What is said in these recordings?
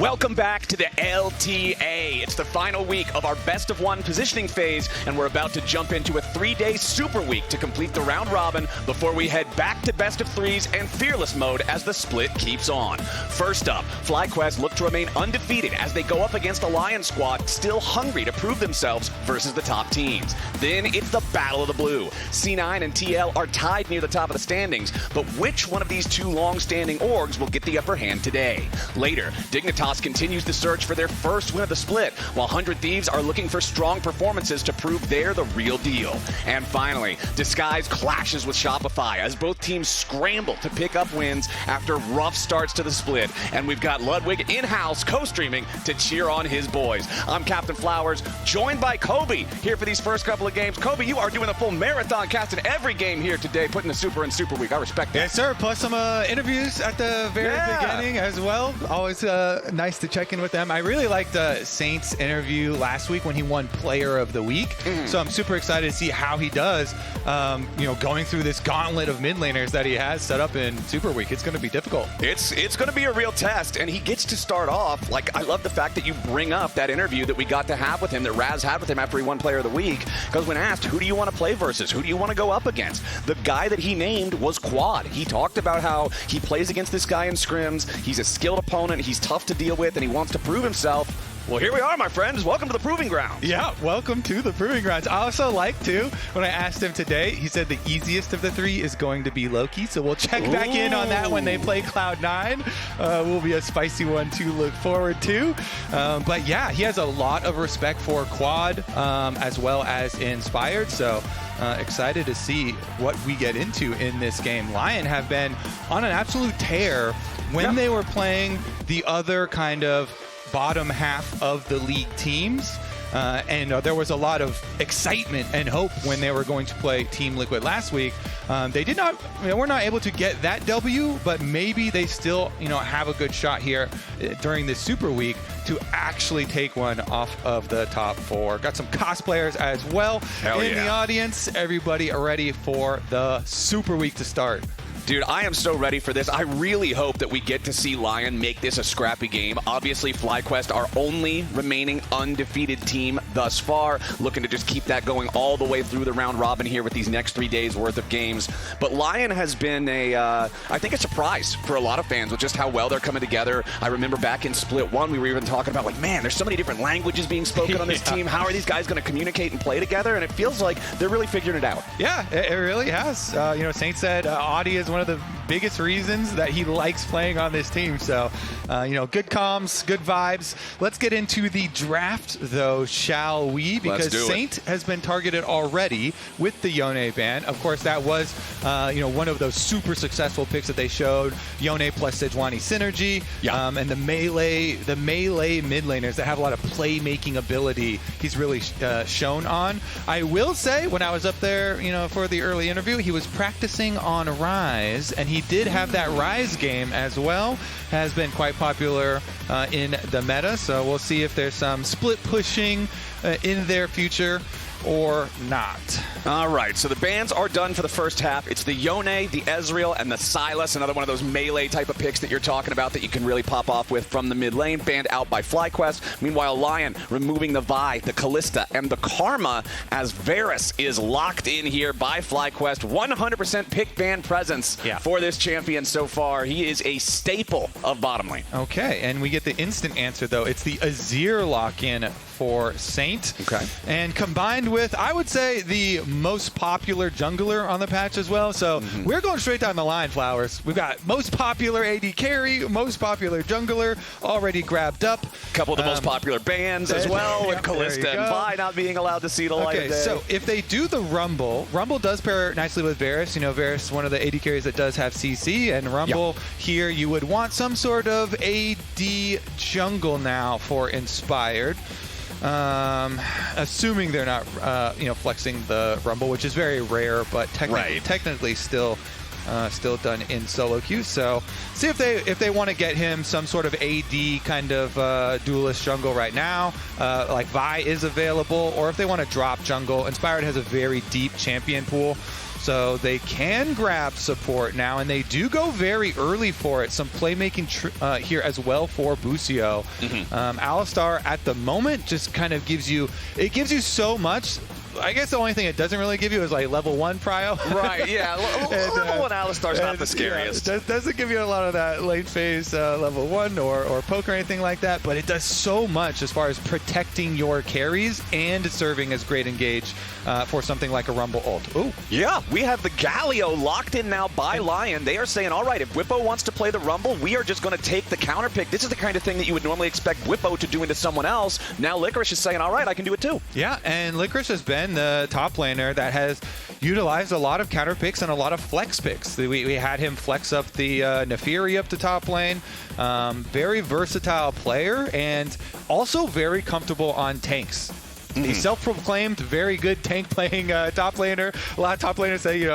Welcome back to the LTA. It's the final week of our best of one positioning phase, and we're about to jump into a 3-day super week to complete the round robin before we head back to best of threes and fearless mode as the split keeps on. First up, FlyQuest look to remain undefeated as they go up against a LYON squad still hungry to prove themselves versus the top teams. Then it's the Battle of the Blue. C9 and TL are tied near the top of the standings, but which one of these two long-standing orgs will get the upper hand today? Later, Dignitas continues the search for their first win of the split, while 100 Thieves are looking for strong performances to prove they're the real deal. And finally, Disguise clashes with Shopify as both teams scramble to pick up wins after rough starts to the split. And we've got Ludwig in-house co-streaming to cheer on his boys. I'm Captain Flowers, joined by Kobe here for these first couple of games. Kobe, you are doing a full marathon cast in every game here today, putting the super in Super Week. I respect that. Yes, sir. Plus some interviews at the very beginning as well. Always nice to check in with them. I really liked Saint's interview last week when he won Player of the Week. So I'm super excited to see how he does, going through this gauntlet of mid laners that he has set up in Super Week. It's going to be difficult. It's going to be a real test, and he gets to start off. Like, I love the fact that you bring up that interview that we got to have with him, that Raz had with him after he won Player of the Week, because when asked, who do you want to play versus? Who do you want to go up against? The guy that he named was Quad. He talked about how he plays against this guy in scrims. He's a skilled opponent. He's tough to deal with, and he wants to prove himself. Well, here we are, my friends. Welcome to the Proving Grounds. Yeah, welcome to the Proving Grounds. I also like, too, when I asked him today, he said the easiest of the three is going to be Loki, so we'll check back in on that when they play Cloud9. Will be a spicy one to look forward to. But yeah, he has a lot of respect for Quad as well as Inspired, so excited to see what we get into in this game. LYON have been on an absolute tear when they were playing the other kind of bottom half of the league teams. And there was a lot of excitement and hope when they were going to play Team Liquid last week. They did not, were not able to get that W, but maybe they still, have a good shot here during this Super Week to actually take one off of the top four. Got some cosplayers as well the audience. Everybody ready for the Super Week to start. Dude, I am so ready for this. I really hope that we get to see LYON make this a scrappy game. Obviously, FlyQuest, our only remaining undefeated team thus far, looking to just keep that going all the way through the round robin here with these next 3 days worth of games. But LYON has been I think a surprise for a lot of fans with just how well they're coming together. I remember back in Split 1, we were even talking about, like, man, there's so many different languages being spoken on this team. How are these guys going to communicate and play together? And it feels like they're really figuring it out. Yeah, it really has. Saint said Audie is one of the biggest reasons that he likes playing on this team. So, good comms, good vibes. Let's get into the draft, though, shall we? Because Saint has been targeted already with the Yone ban. Of course, that was, one of those super successful picks that they showed. Yone plus Sejuani synergy. And the melee mid laners that have a lot of playmaking ability, he's really shown on. I will say, when I was up there, for the early interview, he was practicing on Rise, and he did have that Rise game as well. Has been quite popular in the meta, so we'll see if there's some split pushing in their future or not. All right, so the bans are done for the first half. It's the Yone, the Ezreal, and the Sylas, another one of those melee type of picks that you're talking about that you can really pop off with from the mid lane, banned out by FlyQuest. Meanwhile, LYON removing the Vi, the Kalista, and the Karma as Varus is locked in here by FlyQuest. 100% pick ban presence for this champion so far. He is a staple of bottom lane. Okay, and we get the instant answer, though. It's the Azir lock-in for Saint. Okay. And combined with, I would say, the most popular jungler on the patch as well. So we're going straight down the line, Flowers. We've got most popular AD carry, most popular jungler already grabbed up. A couple of the most popular bans as well, with Kalista and Vi not being allowed to see the light of day. So if they do the Rumble does pair nicely with Varus. Varus is one of the AD carries that does have CC, and Rumble here, you would want some sort of AD jungle now for Inspired. Assuming they're not, flexing the Rumble, which is very rare, but technically still done in solo queue. So see if they want to get him some sort of AD kind of duelist jungle right now, like Vi is available, or if they want to drop jungle. Inspired has a very deep champion pool. So they can grab support now, and they do go very early for it. Some playmaking here as well for Busio. Alistar at the moment just kind of gives you so much. I guess the only thing it doesn't really give you is like level 1 prio. Right, yeah. Level 1 Alistar's not the scariest. Yeah, doesn't give you a lot of that late phase level 1 or poke or anything like that, but it does so much as far as protecting your carries and serving as great engage for something like a Rumble ult. Ooh. Yeah, we have the Galio locked in now by LYON. They are saying, all right, if Bwipo wants to play the Rumble, we are just going to take the counter pick. This is the kind of thing that you would normally expect Bwipo to do into someone else. Now Licorice is saying, all right, I can do it too. Yeah, and Licorice has been the top laner that has utilized a lot of counter picks and a lot of flex picks. We had him flex up the Nefiri up to top lane. Very versatile player and also very comfortable on tanks. He's self-proclaimed very good tank playing top laner. A lot of top laners say,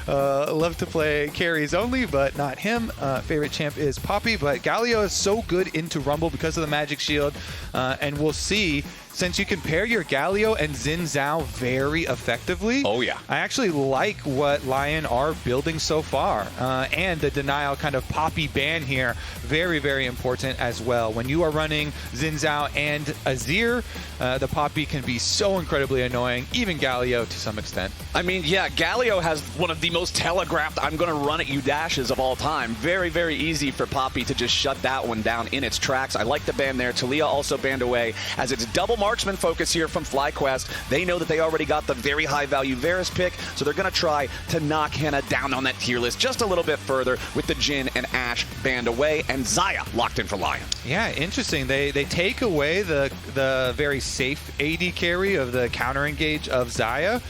love to play carries only, but not him. Favorite champ is Poppy, but Galio is so good into Rumble because of the magic shield, and we'll see. Since you can pair your Galio and Zhao very effectively. Oh, yeah. I actually like what LYON are building so far. And the denial kind of Poppy ban here, very, very important as well. When you are running Zhao and Azir, the Poppy can be so incredibly annoying, even Galio to some extent. I mean, yeah, Galio has one of the most telegraphed, I'm going to run at you dashes of all time. Very, very easy for Poppy to just shut that one down in its tracks. I like the ban there. Talia also banned away as it's double marksman focus here from FlyQuest. They know that they already got the very high value Varus pick, so they're going to try to knock Hena down on that tier list just a little bit further with the Jhin and Ashe banned away and Xayah locked in for LYON. Yeah, interesting. They take away the very safe AD carry of the counter engage of Xayah.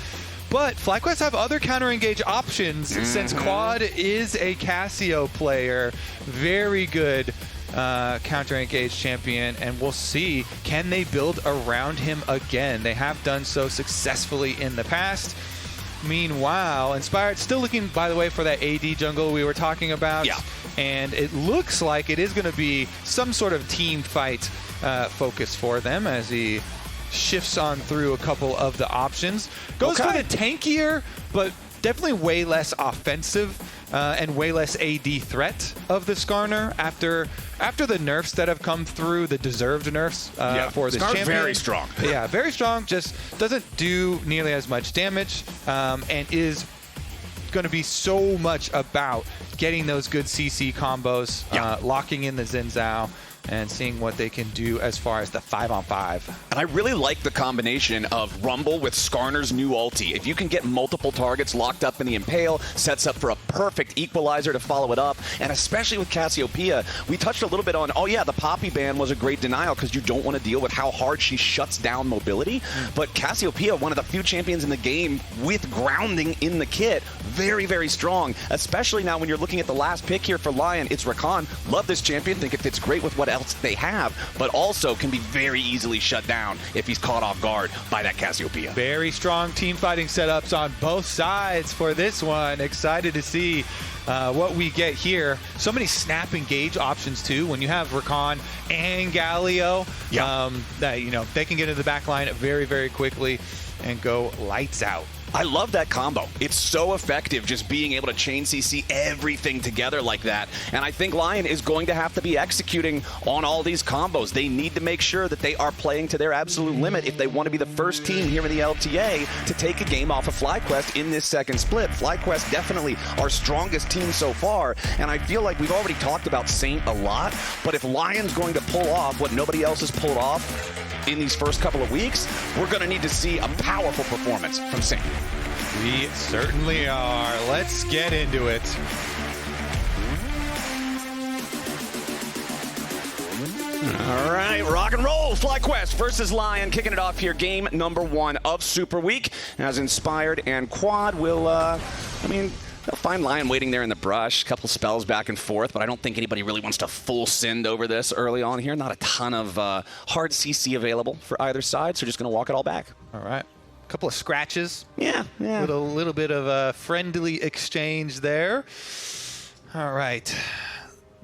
But FlyQuest have other counter-engage options since Quad is a Cassio player. Very good counter-engage champion, and we'll see, can they build around him again? They have done so successfully in the past. Meanwhile, Inspired still looking, by the way, for that AD jungle we were talking about. Yeah. And it looks like it is going to be some sort of team fight focus for them as he shifts on through a couple of the options. Goes for the tankier, but definitely way less offensive and way less AD threat of the Skarner after the nerfs that have come through, the deserved nerfs for this champion. Very strong. Yeah, very strong. Just doesn't do nearly as much damage and is going to be so much about getting those good CC combos, locking in the Zhao, and seeing what they can do as far as the 5-on-5. And I really like the combination of Rumble with Skarner's new ulti. If you can get multiple targets locked up in the Impale, sets up for a perfect equalizer to follow it up. And especially with Cassiopeia, we touched a little bit on, oh yeah, the Poppy ban was a great denial because you don't want to deal with how hard she shuts down mobility. But Cassiopeia, one of the few champions in the game with grounding in the kit, very, very strong. Especially now when you're looking at the last pick here for LYON, it's Rakan. Love this champion, think it fits great with what else they have, but also can be very easily shut down if he's caught off guard by that Cassiopeia. Very strong team fighting setups on both sides for this one. Excited to see what we get here. So many snap engage options too. When you have Rakan and Galio, that they can get into the back line very, very quickly and go lights out. I love that combo. It's so effective just being able to chain CC everything together like that. And I think LYON is going to have to be executing on all these combos. They need to make sure that they are playing to their absolute limit if they want to be the first team here in the LTA to take a game off of FlyQuest in this second split. FlyQuest definitely our strongest team so far, and I feel like we've already talked about Saint a lot, but if LYON's going to pull off what nobody else has pulled off in these first couple of weeks, we're going to need to see a powerful performance from Saint. We certainly are. Let's get into it. All right, rock and roll. FlyQuest versus LYON, kicking it off here. Game number 1 of Super Week. As Inspired and Quad will, they'll find LYON waiting there in the brush. A couple spells back and forth, but I don't think anybody really wants to full send over this early on here. Not a ton of hard CC available for either side, so just going to walk it all back. All right. Couple of scratches. Yeah. With a little bit of a friendly exchange there. All right.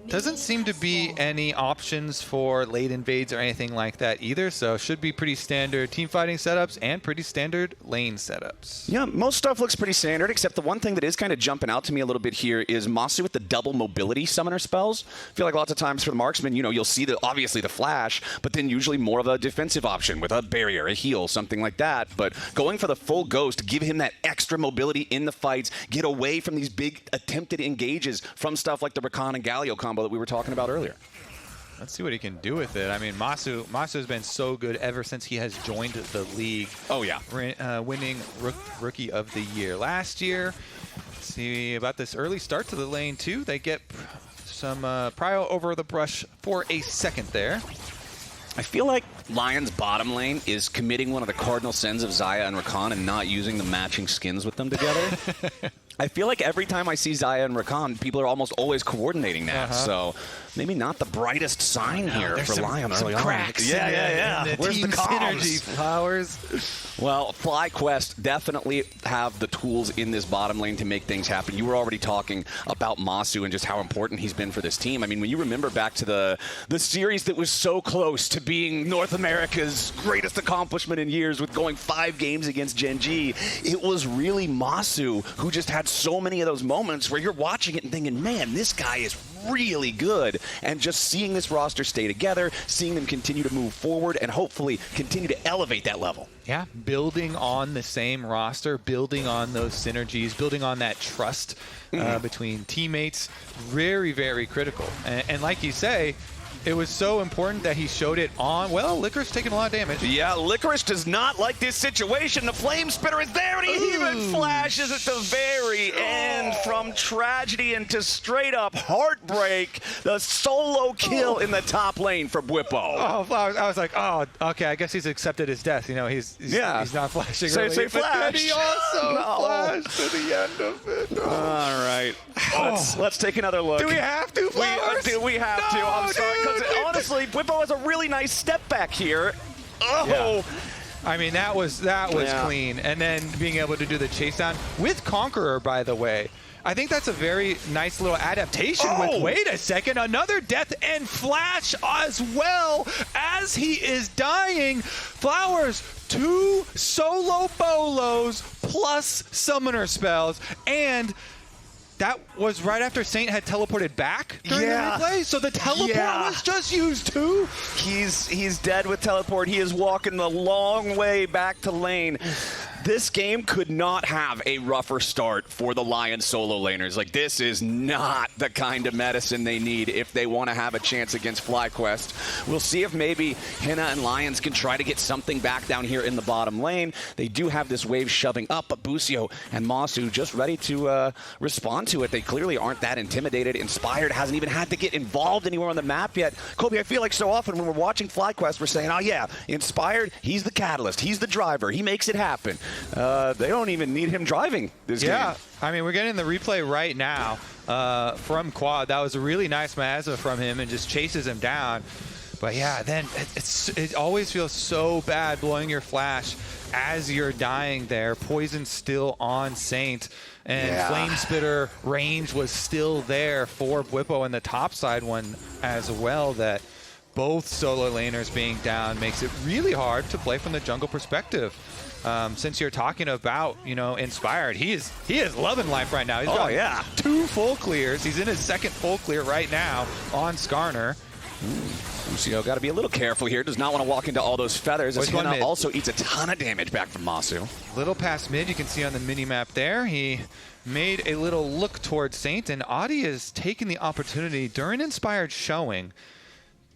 Doesn't seem to be any options for late invades or anything like that either, so should be pretty standard team fighting setups and pretty standard lane setups. Yeah, most stuff looks pretty standard, except the one thing that is kind of jumping out to me a little bit here is Massu with the double mobility summoner spells. I feel like lots of times for the marksman, you know, you'll see obviously the flash, but then usually more of a defensive option with a barrier, a heal, something like that. But going for the full ghost, give him that extra mobility in the fights, get away from these big attempted engages from stuff like the Rakan and Galio combo that we were talking about earlier. Let's see what he can do with it. I mean, Massu has been so good ever since he has joined the league. Oh, yeah. Winning Rookie of the Year last year. Let's see about this early start to the lane, too. They get some prio over the brush for a second there. I feel like Lyon's bottom lane is committing one of the cardinal sins of Xayah and Rakan and not using the matching skins with them together. I feel like every time I see Xayah and Rakan, people are almost always coordinating that. So maybe not the brightest sign here for Lyon early on. Cracks. Yeah. Where's the synergy, Flowers? Well, FlyQuest definitely have the tools in this bottom lane to make things happen. You were already talking about Massu and just how important he's been for this team. I mean, when you remember back to the series that was so close to being North America's greatest accomplishment in years with going 5 games against Gen G, it was really Massu who just had so many of those moments where you're watching it and thinking, man, this guy is really good. And just seeing this roster stay together, seeing them continue to move forward, and hopefully continue to elevate that level. Yeah, building on the same roster, building on those synergies, building on that trust between teammates, very, very critical. And like you say, it was so important that he showed it on, well, Licorice taking a lot of damage. Yeah, Licorice does not like this situation. The Flame Spitter is there, and he even flashes at the very end from tragedy into straight up heartbreak. The solo kill in the top lane for Bwipo. Oh, Flowers, I was like, oh, okay, I guess he's accepted his death. You know, he's not flashing. Say flash. But he also flashed to the end of it. All right. Let's take another look. Do we have to, Flowers? We have to. I'm sorry, because honestly, Bwipo has a really nice step back here. Yeah. I mean, that was clean. And then being able to do the chase down with Conqueror, by the way. I think that's a very nice little adaptation with, wait a second, another death and flash as well as he is dying. Flowers, 2 solo bolos plus summoner spells, and that was right after Saint had teleported back during the replay, so the teleport was just used too. He's dead with teleport. He is walking the long way back to lane. This game could not have a rougher start for the Lion solo laners. Like, this is not the kind of medicine they need if they want to have a chance against FlyQuest. We'll see if maybe Hena and Lyonz can try to get something back down here in the bottom lane. They do have this wave shoving up, but Busio and Massu just ready to respond to it. They clearly aren't that intimidated. Inspired hasn't even had to get involved anywhere on the map yet. Kobe, I feel like so often when we're watching FlyQuest, we're saying, oh yeah, Inspired, he's the catalyst, he's the driver, he makes it happen. They don't even need him driving this game. Yeah, I mean, we're getting the replay right now from Quad. That was a really nice miasma from him and just chases him down. But yeah, then it always feels so bad blowing your flash as you're dying there. Poison still on Saint, and Flame Spitter range was still there for Bwipo in the top side one as well. That both solo laners being down makes it really hard to play from the jungle perspective. Since you're talking about, you know, Inspired, he is loving life right now. He's got 2 full clears. He's in his 2nd full clear right now on Skarner. Busio got to be a little careful here. Does not want to walk into all those feathers. As Hena also eats a ton of damage back from Massu. Little past mid, you can see on the mini-map there. He made a little look towards Saint, and Audie is taking the opportunity during Inspired showing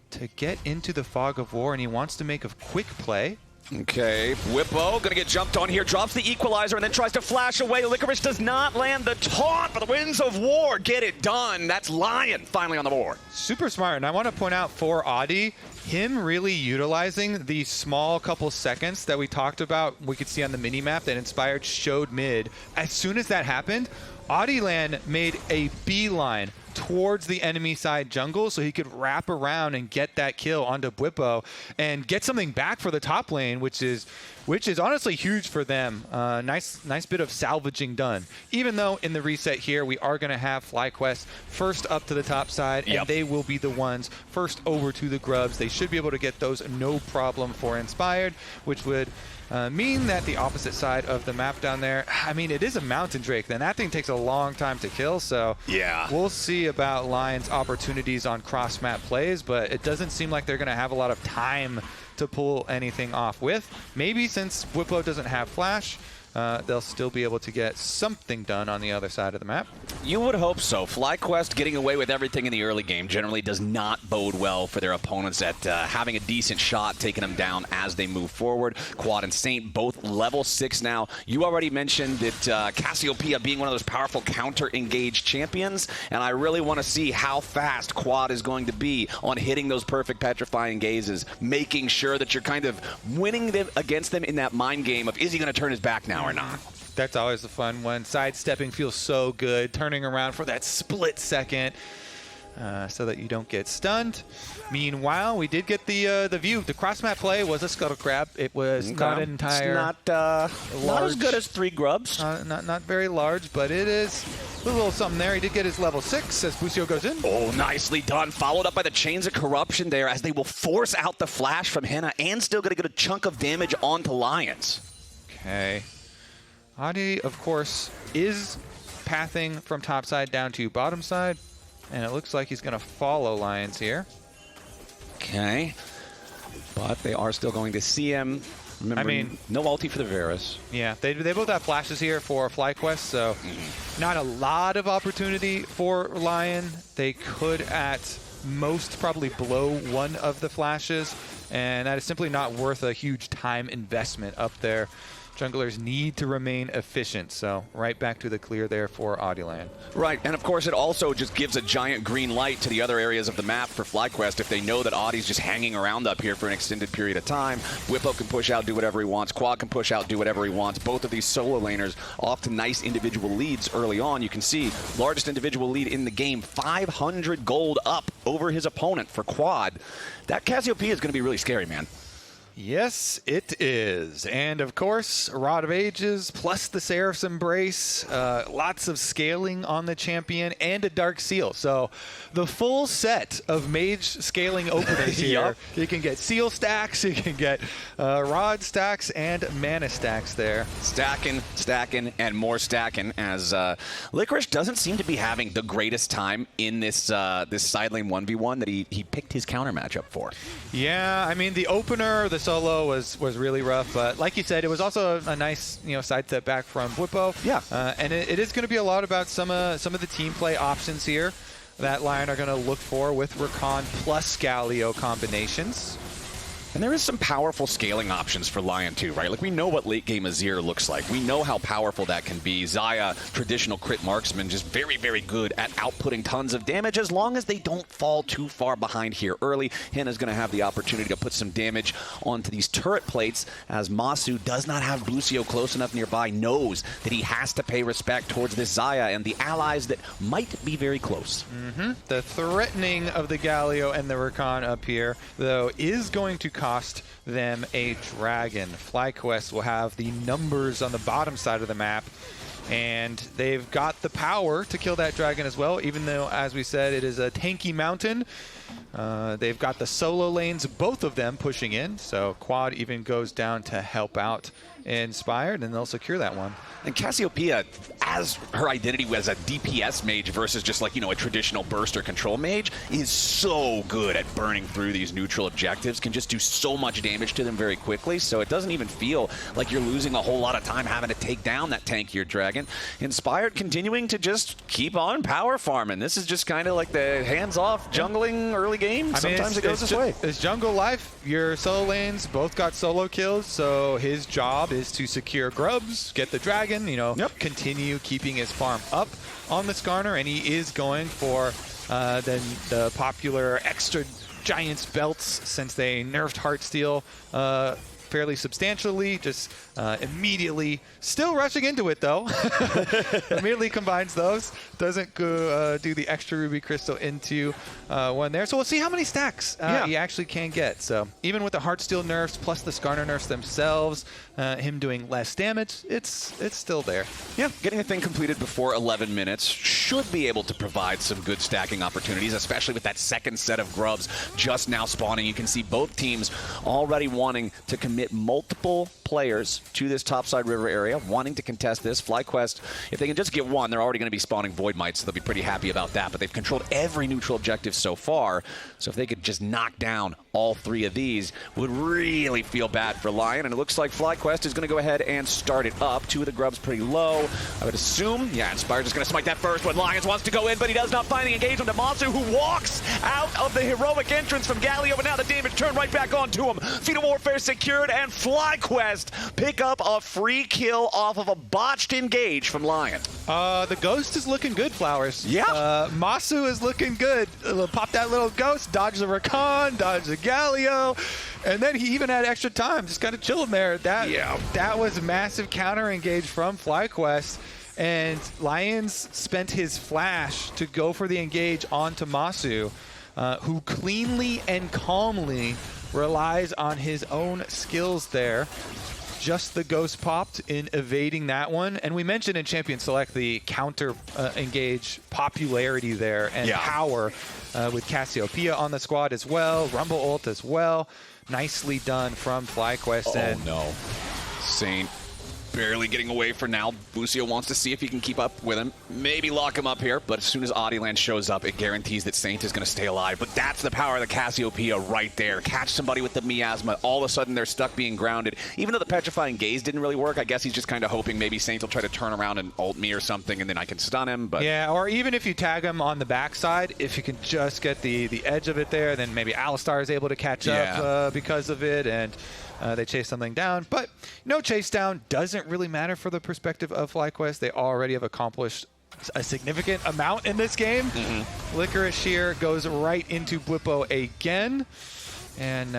to get into the fog of war, and he wants to make a quick play. Okay, Bwipo gonna get jumped on here, drops the equalizer, and then tries to flash away. Licorice does not land the taunt, but the Winds of War get it done. That's Lion finally on the board. Super smart, and I want to point out for Audie, him really utilizing the small couple seconds that we talked about, we could see on the mini-map that Inspired showed mid. As soon as that happened, Oddielan made a beeline towards the enemy side jungle so he could wrap around and get that kill onto Bwipo and get something back for the top lane, which is honestly huge for them. Nice bit of salvaging done. Even though in the reset here, we are going to have FlyQuest first up to the top side, and they will be the ones first over to the grubs. They should be able to get those no problem for Inspired, which would mean that the opposite side of the map down there, I mean, it is a Mountain Drake, then that thing takes a long time to kill, so we'll see about Lyon's opportunities on cross-map plays, but it doesn't seem like they're going to have a lot of time to pull anything off with. Maybe since Bwipo doesn't have flash, they'll still be able to get something done on the other side of the map. You would hope so. FlyQuest getting away with everything in the early game generally does not bode well for their opponents at having a decent shot, taking them down as they move forward. Quad and Saint both level 6 now. You already mentioned that Cassiopeia being one of those powerful counter-engaged champions, and I really want to see how fast Quad is going to be on hitting those perfect petrifying gazes, making sure that you're kind of winning them against them in that mind game of, is he going to turn his back now or not? That's always the fun one. Sidestepping feels so good. Turning around for that split second so that you don't get stunned. Meanwhile, we did get the view. The cross-map play was a scuttle crab. It was not an entire not as good as 3 grubs. Not very large, but it is a little something there. He did get his level 6 as Busio goes in. Oh, nicely done. Followed up by the Chains of Corruption there as they will force out the flash from Hena and still going to get a chunk of damage onto Lyonz. Okay. Audi, of course, is pathing from top side down to bottom side, and it looks like he's going to follow Lyonz here. Okay. But they are still going to see him. Remember, I mean, no ulti for the Varus. Yeah, they both have flashes here for FlyQuest, so not a lot of opportunity for Lion. They could at most probably blow one of the flashes, and that is simply not worth a huge time investment up there. Junglers need to remain efficient, so right back to the clear there for Oddielan. Right, and of course it also just gives a giant green light to the other areas of the map for FlyQuest if they know that Audie's just hanging around up here for an extended period of time. Bwipo can push out, do whatever he wants. Quad can push out, do whatever he wants. Both of these solo laners off to nice individual leads early on. You can see largest individual lead in the game, 500 gold up over his opponent for Quad. That Cassiopeia is going to be really scary, man. Yes, it is. And of course, Rod of Ages plus the Seraph's Embrace, lots of scaling on the champion, and a Dark Seal. So the full set of mage scaling openers here. You can get seal stacks, you can get rod stacks, and mana stacks there. Stacking, and more stacking as Licorice doesn't seem to be having the greatest time in this this side lane 1v1 that he picked his counter matchup for. Yeah, I mean, the opener, the solo was really rough, but like you said, it was also a nice side step back from Bwipo. Yeah, and it is going to be a lot about some of the team play options here that LYON are going to look for with Rakan plus Galio combinations. And there is some powerful scaling options for LYON too, right? Like, we know what late game Azir looks like. We know how powerful that can be. Xayah, traditional crit marksman, just very, very good at outputting tons of damage as long as they don't fall too far behind here early. Hena's going to have the opportunity to put some damage onto these turret plates as Massu does not have Busio close enough nearby, knows that he has to pay respect towards this Xayah and the allies that might be very close. The threatening of the Galio and the Rakan up here, though, is going to cost them a dragon. FlyQuest will have the numbers on the bottom side of the map, and they've got the power to kill that dragon as well, even though, as we said, it is a tanky mountain. They've got the solo lanes, both of them pushing in, so Quad even goes down to help out Inspired, and they'll secure that one. And Cassiopeia, as her identity as a DPS mage versus just like, a traditional burst or control mage, is so good at burning through these neutral objectives, can just do so much damage to them very quickly, so it doesn't even feel like you're losing a whole lot of time having to take down that tankier dragon. Inspired continuing to just keep on power farming. This is just kind of like the hands-off jungling early game. Sometimes it goes this way. It's jungle life. Your solo lanes both got solo kills, so his job is to secure grubs, get the dragon, continue keeping his farm up on the Skarner, and he is going for the popular extra Giants belts since they nerfed Heartsteel fairly substantially. Just Immediately, still rushing into it though. Immediately combines those. Doesn't go, do the extra ruby crystal into one there. So we'll see how many stacks he actually can get. So even with the Heartsteel nerfs plus the Skarner nerfs themselves, him doing less damage, it's still there. Yeah, getting the thing completed before 11 minutes should be able to provide some good stacking opportunities, especially with that second set of grubs just now spawning. You can see both teams already wanting to commit multiple players to this topside river area, wanting to contest this. FlyQuest, if they can just get one, they're already going to be spawning Void Mites, so they'll be pretty happy about that. But they've controlled every neutral objective so far, so if they could just knock down all three of these, would really feel bad for Lion. And it looks like FlyQuest is going to go ahead and start it up. Two of the grubs pretty low. I would assume, yeah, Inspire's just going to smite that first one. Lyonz wants to go in, but he does not find the engagement to Massu, who walks out of the heroic entrance from Galio, but now the damage turned right back onto him. Fetal Warfare secured, and FlyQuest pick up a free kill off of a botched engage from Lion. The ghost is looking good, Flowers. Yeah. Massu is looking good. Pop that little ghost, dodge the Rakan, dodge the Galio, and then he even had extra time, just kind of chilling there. That was a massive counter engage from FlyQuest, and Lyonz spent his flash to go for the engage onto Massu, who cleanly and calmly relies on his own skills there. Just the ghost popped in evading that one. And we mentioned in Champion Select the counter engage popularity there and power with Cassiopeia on the squad as well. Rumble ult as well. Nicely done from FlyQuest. Oh no. Saint barely getting away for now. Busio wants to see if he can keep up with him. Maybe lock him up here, but as soon as Oddielan shows up, it guarantees that Saint is going to stay alive. But that's the power of the Cassiopeia right there. Catch somebody with the miasma. All of a sudden, they're stuck being grounded. Even though the Petrifying Gaze didn't really work, I guess he's just kind of hoping maybe Saint will try to turn around and ult me or something, and then I can stun him. But yeah, or even if you tag him on the backside, if you can just get the edge of it there, then maybe Alistar is able to catch up because of it, and they chase something down. But no chase down doesn't really matter for the perspective of FlyQuest. They already have accomplished a significant amount in this game. Licorice here goes right into Bwipo again. And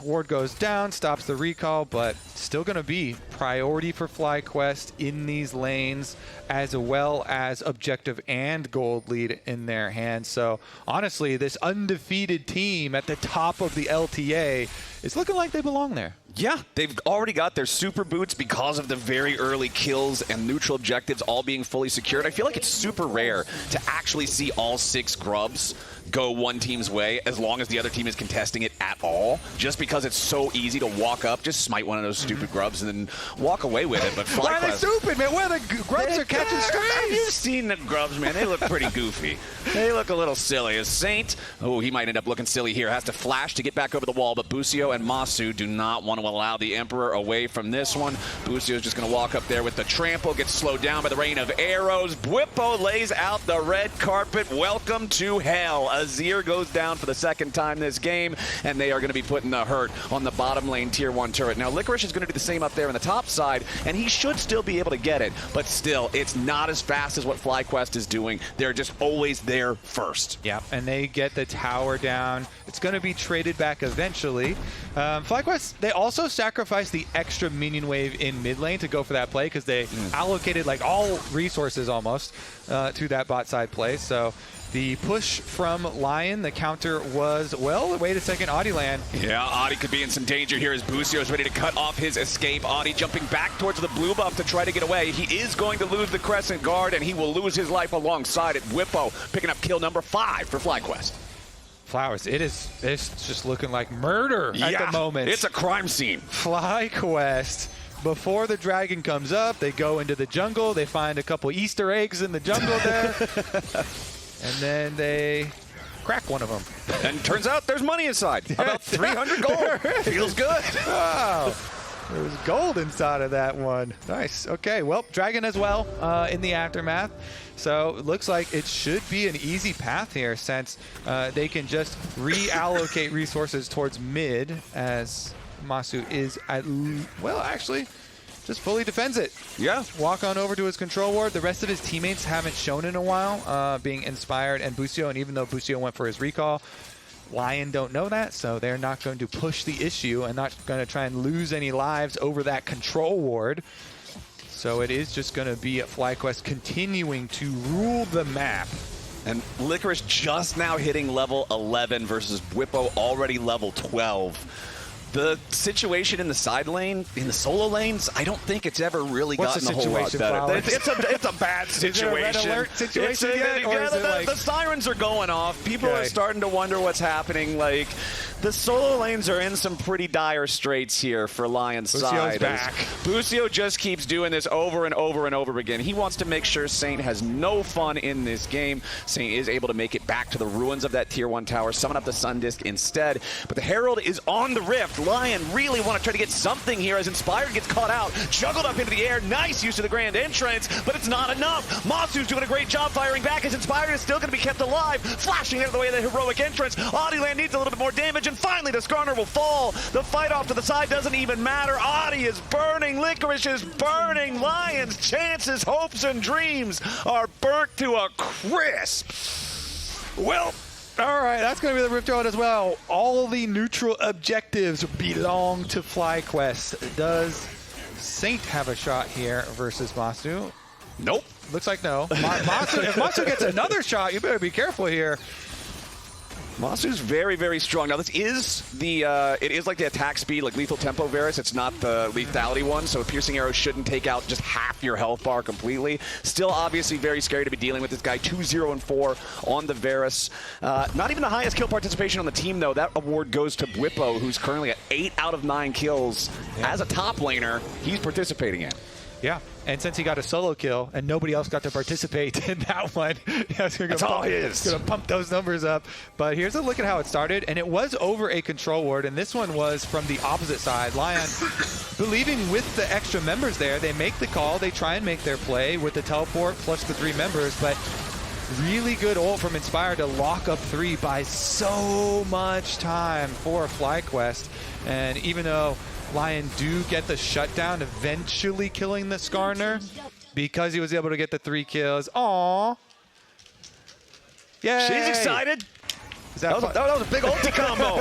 Ward goes down, stops the recall, but still going to be priority for FlyQuest in these lanes, as well as objective and gold lead in their hands. So honestly, this undefeated team at the top of the LTA is looking like they belong there. Yeah, they've already got their super boots because of the very early kills and neutral objectives all being fully secured. I feel like it's super rare to actually see all 6 grubs go one team's way as long as the other team is contesting it at all, just because it's so easy to walk up, just smite one of those stupid grubs and then walk away with it. But why are they stupid, man? Where the grubs are catching strays? Have you seen the grubs, man? They look pretty goofy. They look a little silly. As Saint, oh, he might end up looking silly here, has to flash to get back over the wall, but Busio and Massu do not want to allow the Emperor away from this one. Busio's just going to walk up there with the trample, gets slowed down by the rain of arrows. Bwipo lays out the red carpet. Welcome to hell. Azir goes down for the second time this game, and they are going to be putting the hurt on the bottom lane tier 1 turret. Now, Licorice is going to do the same up there on the top side, and he should still be able to get it, but still, it's not as fast as what FlyQuest is doing. They're just always there first. Yeah, and they get the tower down. It's going to be traded back eventually. FlyQuest, they also sacrificed the extra minion wave in mid lane to go for that play because they allocated like all resources almost to that bot side play. So the push from Lion, the counter was, well, wait a second, Oddielan. Yeah, Oddie could be in some danger here as Busio is ready to cut off his escape. Oddie jumping back towards the blue buff to try to get away. He is going to lose the Crescent Guard, and he will lose his life alongside it. Bwipo picking up kill number 5 for FlyQuest. Flowers, it's just looking like murder at the moment. It's a crime scene. FlyQuest, before the dragon comes up, they go into the jungle. They find a couple Easter eggs in the jungle there. And then they crack one of them. And turns out there's money inside. About 300 gold. Feels good. Wow. There was gold inside of that one. Nice. Okay, well, dragon as well in the aftermath. So it looks like it should be an easy path here since they can just reallocate resources towards mid as Massu is at, well, actually, just fully defends it. Yeah. Walk on over to his control ward. The rest of his teammates haven't shown in a while, being Inspired and Busio, and even though Busio went for his recall, LYON don't know that, so they're not going to push the issue and not going to try and lose any lives over that control ward. So it is just going to be FlyQuest continuing to rule the map. And Licorice just now hitting level 11 versus Bwipo already level 12. The situation in the side lane, in the solo lanes, I don't think it's ever really gotten a whole lot better. It's a bad situation. Is it a red alert situation yet, or is it like... The sirens are going off. People are starting to wonder what's happening. Like, the solo lanes are in some pretty dire straits here for Lyon's side. Back. Busio just keeps doing this over and over and over again. He wants to make sure Saint has no fun in this game. Saint is able to make it back to the ruins of that tier 1 tower, summon up the Sun Disc instead. But the Herald is on the Rift. LYON really want to try to get something here as Inspired gets caught out, juggled up into the air. Nice use of the Grand Entrance, but it's not enough. Massu's doing a great job firing back as Inspired is still going to be kept alive, flashing out of the way of the heroic entrance. Oddielan needs a little bit more damage, and finally the Skarner will fall. The fight off to the side doesn't even matter. Audie is burning. Licorice is burning. LYON's chances, hopes, and dreams are burnt to a crisp. Well, all right, that's going to be the Rift Road as well. All the neutral objectives belong to FlyQuest. Does Saint have a shot here versus Massu? Nope. Looks like no. Massu, if Massu gets another shot, you better be careful here. Massu's very, very strong. Now, this is the, it is like the attack speed, like lethal tempo Varus. It's not the lethality one, so a piercing arrow shouldn't take out just half your health bar completely. Still, obviously, very scary to be dealing with this guy. 2-0-4 on the Varus. Not even the highest kill participation on the team, though. That award goes to Bwipo, who's currently at 8 out of 9 kills. Yeah. As a top laner, he's participating in. Yeah, and since he got a solo kill and nobody else got to participate in that one, that's all he is. Going to pump those numbers up. But here's a look at how it started, and it was over a control ward, and this one was from the opposite side. LYON, believing with the extra members there, they make the call, they try and make their play with the teleport plus the 3 members, but really good ult from Inspired to lock up 3 by so much time for FlyQuest. And even though LYON do get the shutdown, eventually killing the Skarner because he was able to get the 3 kills. Aww. Yay. She's excited. That was a big ulti combo.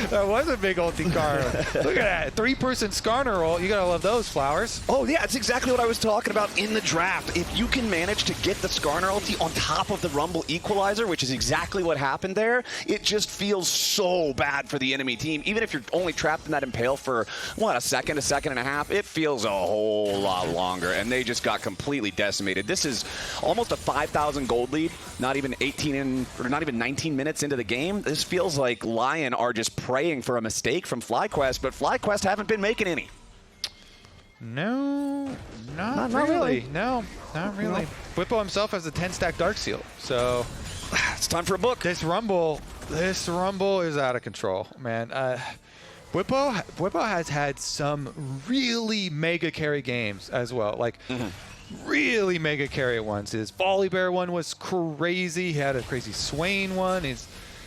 That was a big ulti combo. Look at that. 3-person Skarner ult. You gotta love those, Flowers. Oh, yeah. It's exactly what I was talking about in the draft. If you can manage to get the Skarner ulti on top of the Rumble Equalizer, which is exactly what happened there, it just feels so bad for the enemy team. Even if you're only trapped in that Impale for, what, a second and a half, it feels a whole lot longer. And they just got completely decimated. This is almost a 5,000 gold lead. Not even 19 minutes into the game. This feels like LYON are just praying for a mistake from FlyQuest, but FlyQuest haven't been making any. No, not really. No, not really. Bwipo himself has a 10-stack Dark Seal, so it's time for a book. This Rumble is out of control, man. Bwipo has had some really mega carry games as well, like. Really mega carry ones. His Volley Bear one was crazy. He had a crazy Swain one.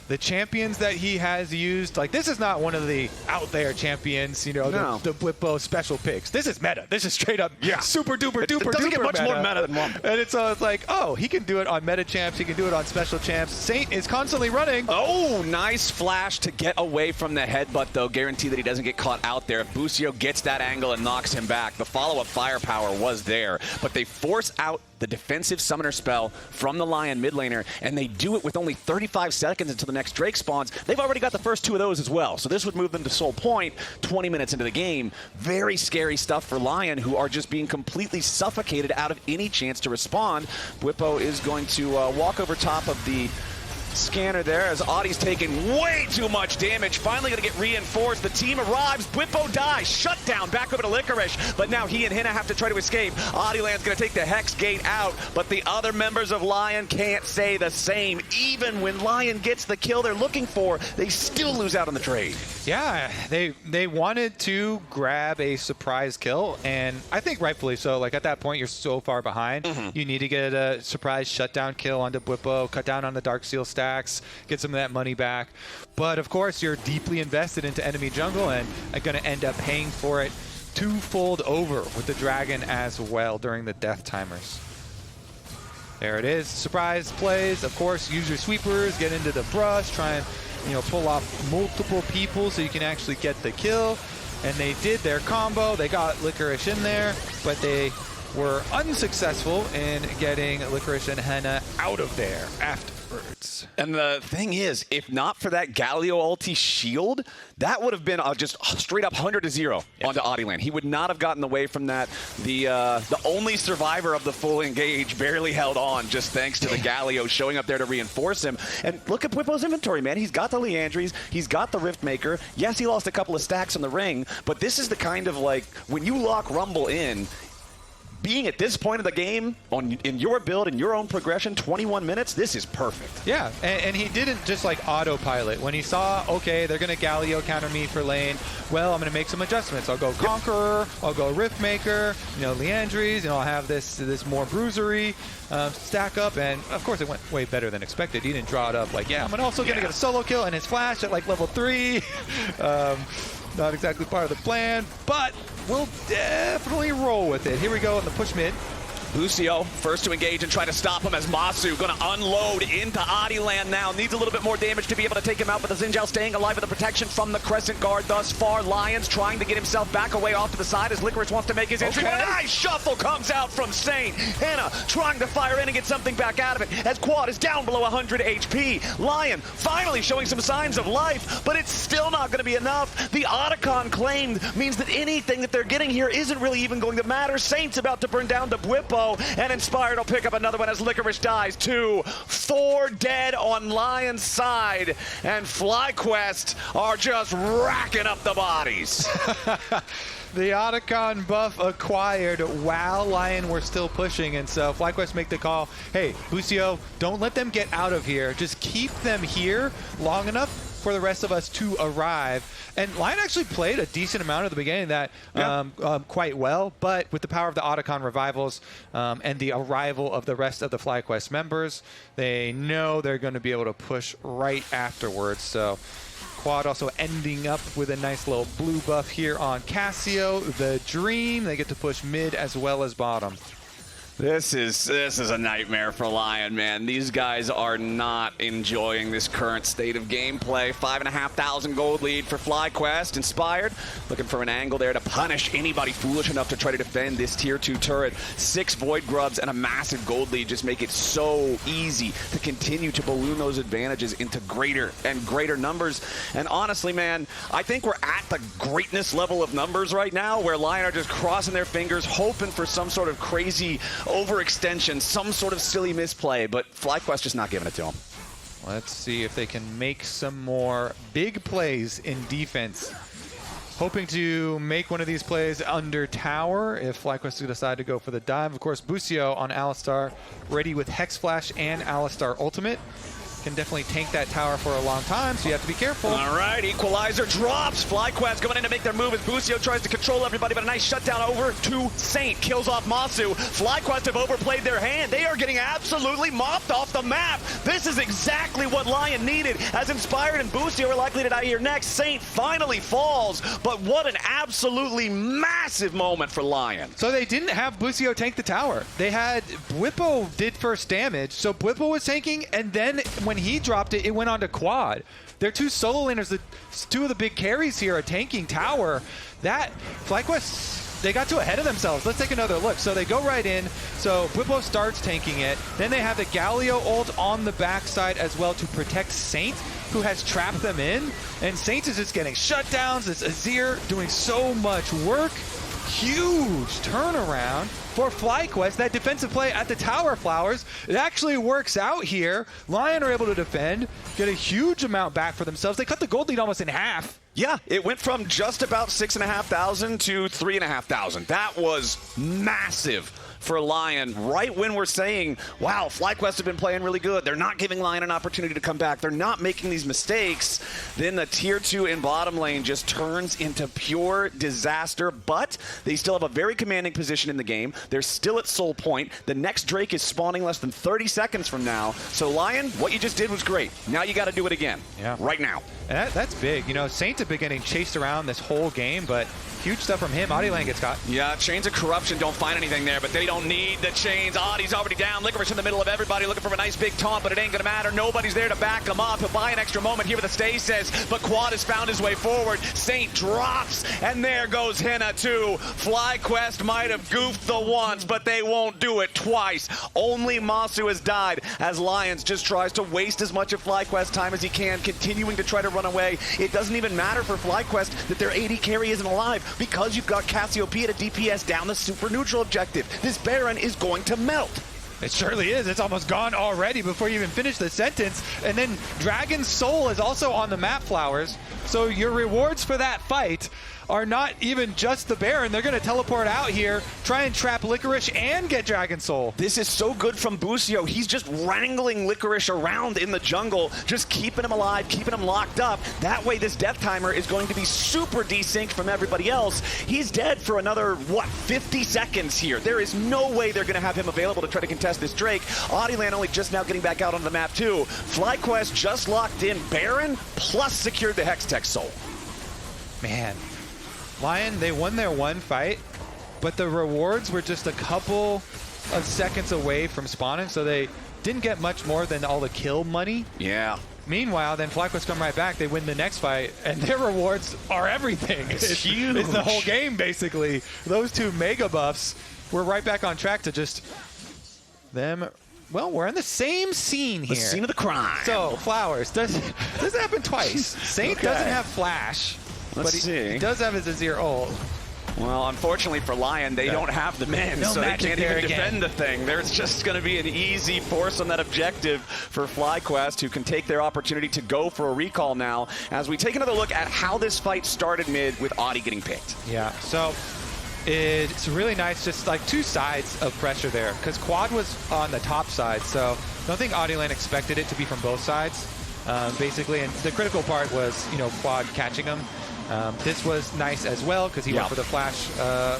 The champions that he has used, like, this is not one of the out there champions, you know, no. the Bwipo special picks. This is meta. This is straight up super duper duper duper. It doesn't get much more meta than Rumble. And it's like, oh, he can do it on meta champs. He can do it on special champs. Saint is constantly running. Oh, nice flash to get away from the headbutt, though. Guarantee that he doesn't get caught out there. If Busio gets that angle and knocks him back, the follow-up firepower was there. But they force out the defensive summoner spell from the LYON mid laner, and they do it with only 35 seconds until the next Drake spawns. They've already got the first 2 of those as well, so this would move them to Soul Point 20 minutes into the game. Very scary stuff for LYON, who are just being completely suffocated out of any chance to respond. Bwipo is going to walk over top of the Skarner there as Audie's taking way too much damage. Finally going to get reinforced. The team arrives. Bwipo dies. Shut down. Back over to Licorice. But now he and Hena have to try to escape. Oddielan's going to take the Hex Gate out. But the other members of LYON can't say the same. Even when LYON gets the kill they're looking for, they still lose out on the trade. Yeah, they wanted to grab a surprise kill, and I think rightfully so. Like, at that point, you're so far behind. You need to get a surprise shutdown kill onto Bwipo, cut down on the Dark Seal stacks, get some of that money back. But of course, you're deeply invested into enemy jungle and are going to end up paying for it twofold over with the dragon as well during the death timers. There it is. Surprise plays. Of course, use your sweepers, get into the brush, try and pull off multiple people so you can actually get the kill. And they did their combo. They got Licorice in there, but they were unsuccessful in getting Licorice and Hena out of there afterwards. And the thing is, if not for that Galio ulti shield, that would have been just straight up 100-0 onto Oddielan. He would not have gotten away from that. The only survivor of the full engage barely held on just thanks to the Galio showing up there to reinforce him. And look at Bwipo's inventory, man. He's got the Liandry's, he's got the Riftmaker. Yes, he lost a couple of stacks in the ring, but this is the kind of, like, when you lock Rumble in, being at this point of the game, in your build, in your own progression, 21 minutes, this is perfect. Yeah, and he didn't just like autopilot. When he saw, okay, they're going to Galio counter me for lane, well, I'm going to make some adjustments. I'll go Conqueror, I'll go Riftmaker, Liandry's, I'll have this more bruisery stack up, and of course it went way better than expected. He didn't draw it up like, I'm also going to get a solo kill and his flash at like level 3. Not exactly part of the plan, but we'll definitely roll with it. Here we go in the push mid. Busio first to engage and try to stop him as Massu going to unload into Oddielan now. Needs a little bit more damage to be able to take him out, but the Zhao staying alive with the protection from the Crescent Guard thus far. Lyonz trying to get himself back away off to the side as Licorice wants to make his entry. But a nice shuffle comes out from Saint. Hena trying to fire in and get something back out of it as Quad is down below 100 HP. Lion finally showing some signs of life, but it's still not going to be enough. The Otacon claimed means that anything that they're getting here isn't really even going to matter. Saint's about to burn down the Bwipo, and Inspired will pick up another one as Licorice dies. 2, 4 dead on Lion's side, and FlyQuest are just racking up the bodies. The Otacon buff acquired while Lion were still pushing, and so FlyQuest make the call, hey, Busio, don't let them get out of here. Just keep them here long enough for the rest of us to arrive. And Lion actually played a decent amount at the beginning of that quite well, but with the power of the Otacon revivals and the arrival of the rest of the FlyQuest members, they know they're going to be able to push right afterwards. So Quad also ending up with a nice little blue buff here on Cassio, the Dream. They get to push mid as well as bottom. This is a nightmare for Lion, man. These guys are not enjoying this current state of gameplay. 5,500 gold lead for FlyQuest. Inspired, looking for an angle there to punish anybody foolish enough to try to defend this tier 2 turret. 6 Void Grubs and a massive gold lead just make it so easy to continue to balloon those advantages into greater and greater numbers. And honestly, man, I think we're at the greatness level of numbers right now where Lion are just crossing their fingers, hoping for some sort of crazy overextension, some sort of silly misplay, but FlyQuest just not giving it to them. Let's see if they can make some more big plays in defense. Hoping to make one of these plays under tower if FlyQuest decide to go for the dive. Of course, Busio on Alistar, ready with Hex Flash and Alistar Ultimate. Can definitely tank that tower for a long time, so you have to be careful. All right, Equalizer drops. FlyQuest going in to make their move as Busio tries to control everybody, but a nice shutdown over to Saint. Kills off Massu. FlyQuest have overplayed their hand. They are getting absolutely mopped off the map. This is exactly what Lion needed, as Inspired and Busio are likely to die here next. Saint finally falls, but what an absolutely massive moment for Lion. So they didn't have Busio tank the tower. They had Bwipo did first damage, so Bwipo was tanking, and then when he dropped it, it went on to Quad. They're 2 solo laners, two of the big carries here are tanking tower. That FlyQuest, they got too ahead of themselves. Let's take another look. So they go right in. So Bwipo starts tanking it. Then they have the Galio ult on the backside as well to protect Saint, who has trapped them in. And Saint is just getting shutdowns. It's Azir doing so much work. Huge turnaround for FlyQuest. That defensive play at the tower flowers, it actually works out here. Lion are able to defend, get a huge amount back for themselves. They cut the gold lead almost in half. Yeah, it went from just about 6,500 to 3,500. That was massive for Lion, right when we're saying, wow, FlyQuest have been playing really good. They're not giving Lion an opportunity to come back. They're not making these mistakes. Then the tier 2 in bottom lane just turns into pure disaster, but they still have a very commanding position in the game. They're still at Soul Point. The next Drake is spawning less than 30 seconds from now. So Lion, what you just did was great. Now you got to do it again. Yeah. Right now. And that's big. Saints have been getting chased around this whole game, but huge stuff from him. Oddielan gets caught. Yeah, Chains of Corruption don't find anything there, but they don't need the chains. Oddie's already down. Licorice in the middle of everybody looking for a nice big taunt, but it ain't gonna matter. Nobody's there to back him up. He'll buy an extra moment here with the stasis, but Quad has found his way forward. Saint drops, and there goes Hena too. FlyQuest might have goofed the once, but they won't do it twice. Only Massu has died as Lyonz just tries to waste as much of FlyQuest time as he can, continuing to try to run away. It doesn't even matter for FlyQuest that their AD carry isn't alive because you've got Cassiopeia to DPS down the super neutral objective. This Baron is going to melt. It surely is. It's almost gone already before you even finish the sentence. And then Dragon's Soul is also on the map, Flowers. So your rewards for that fight are not even just the Baron. They're going to teleport out here, try and trap Licorice and get Dragon Soul. This is so good from Busio. He's just wrangling Licorice around in the jungle, just keeping him alive, keeping him locked up. That way this death timer is going to be super desynced from everybody else. He's dead for another, what, 50 seconds here. There is no way they're going to have him available to try to contest this Drake. Oddielan only just now getting back out on the map too. FlyQuest just locked in Baron, plus secured the Hextech Soul. Man. LYON, they won their one fight, but the rewards were just a couple of seconds away from spawning, so they didn't get much more than all the kill money. Yeah. Meanwhile, then FlyQuest come right back, they win the next fight, and their rewards are everything. It's huge. It's the whole game, basically. Those two mega buffs, we're right back on track to just them. Well, we're in the same scene here. The scene of the crime. So, Flowers, does happen twice. Saint doesn't have Flash. Let's see. He does have his Azir ult. Well, unfortunately for LYON, they don't have the men, so they can't even defend the thing. There's just going to be an easy force on that objective for FlyQuest, who can take their opportunity to go for a recall now, as we take another look at how this fight started mid with Audie getting picked. Yeah, so it's really nice, just like two sides of pressure there, because Quad was on the top side, so I don't think Oddielan expected it to be from both sides, basically, and the critical part was, you know, Quad catching him. This was nice as well because he went for the flash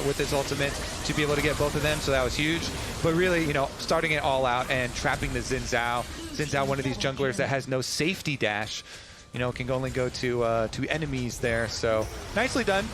with his ultimate to be able to get both of them, so that was huge. But really, you know, starting it all out and trapping the Zhao. Zhao, one of these junglers that has no safety dash, you know, can only go to enemies there. So nicely done.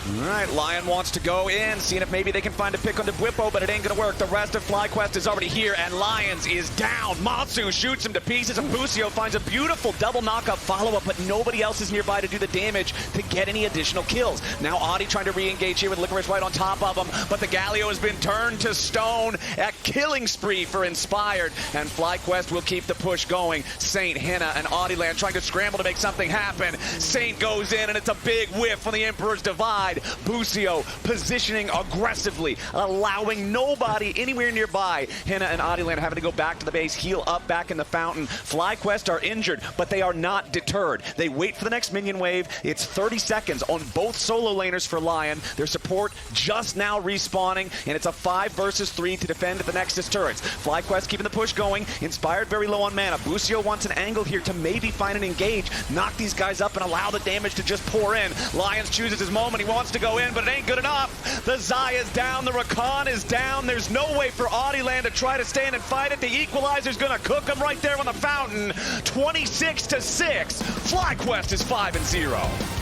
All right, LYON wants to go in, seeing if maybe they can find a pick on the Bwipo, but it ain't gonna work. The rest of FlyQuest is already here, and Lyonz is down. Massu shoots him to pieces, and Busio finds a beautiful double knockup follow-up, but nobody else is nearby to do the damage to get any additional kills. Now Audie trying to re-engage here with Licorice right on top of him, but the Galio has been turned to stone. A killing spree for Inspired, and FlyQuest will keep the push going. Saint, Hena, and Oddielan trying to scramble to make something happen. Saint goes in, and it's a big whiff on the Emperor's Divide. Busio positioning aggressively, allowing nobody anywhere nearby. Hena and Oddielan having to go back to the base, heal up back in the fountain. FlyQuest are injured, but they are not deterred. They wait for the next minion wave. It's 30 seconds on both solo laners for LYON. Their support just now respawning, and it's a 5 versus 3 to defend the Nexus turrets. FlyQuest keeping the push going. Inspired very low on mana. Busio wants an angle here to maybe find an engage, knock these guys up and allow the damage to just pour in. Lyonz chooses his moment. He wants to go in, but it ain't good enough. The Xayah is down, the Rakan is down. There's no way for Oddielan to try to stand and fight it. The equalizer's gonna cook him right there on the fountain. 26-6. FlyQuest is 5-0.